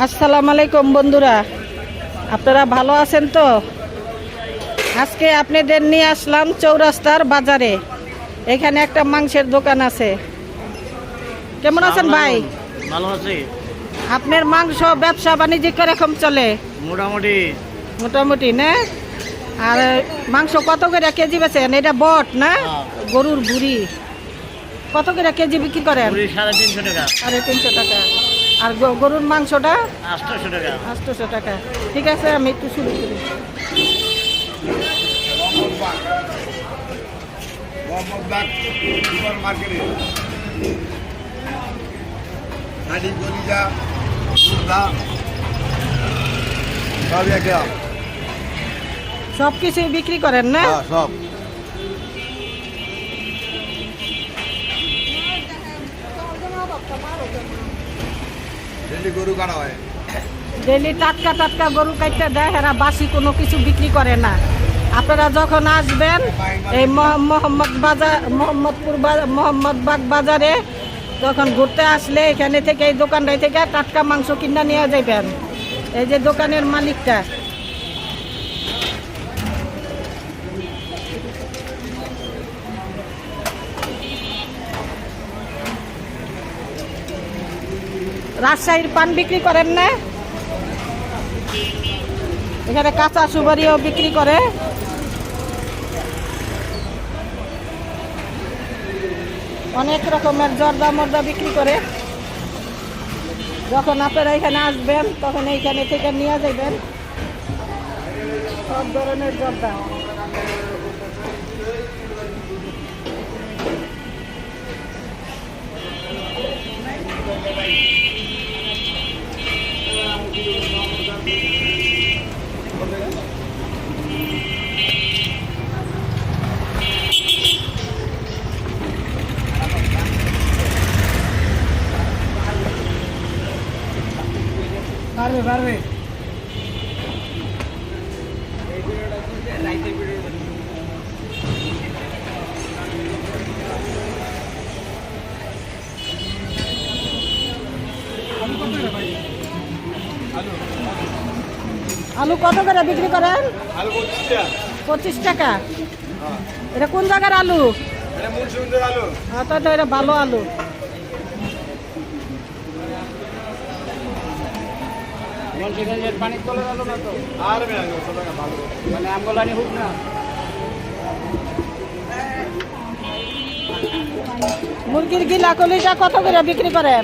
আসসালামু আলাইকুম বন্ধুরা, আপনারা ভালো আছেন তো? আজকে আপনাদের নিয়ে আসলাম চৌরাস্তার বাজারে। এখানে একটা মাংসের দোকান আছে। কেমন আছেন ভাই? ভালো আছি। আপনার মাংস ব্যবসা বাণিজ্য কিরকম চলে? মোটামুটি মোটামুটি না? আর মাংস কত করে কেজি বেচেন? এটা বট না গরুর বুড়ি? কত করে কেজি বিক্রি করেন? 350 টাকা। 350 টাকা। আর গরুর মাংসটা 800 টাকা। 800 টাকা। ঠিক আছে, আমি একটু শুরু করি। সব কিছু বিক্রি করেন না? সব গরু কাটা হয়, ডেলি টাটকা টাটকা গরু কাটতে দেয়, এরা বাসি কোনো কিছু বিক্রি করে না। আপনারা যখন আসবেন এই মোহাম্মদবাগ বাজারে যখন ঘুরতে আসলে এখানে থেকে এই দোকানটাই থেকে টাটকা মাংস কিনে নিয়ে যাবেন। এই যে দোকানের মালিকটা, রাজশাহীর পান বিক্রি করেন না? এখানে কাঁচা সুপারিও বিক্রি করে। অনেক রকমের জর্দা মর্দা বিক্রি করে। যখন আপনারা এখানে আসবেন তখন এইখানে থেকে নিয়ে যাবেন সব ধরনের জর্দা। পারবে আলু কত করে বিক্রি করেন? 25 টাকা। এটা কোন জায়গার আলু? তো এটা ভালো আলু। মুরগির গিলা কলিটা কত করে বিক্রি করেন?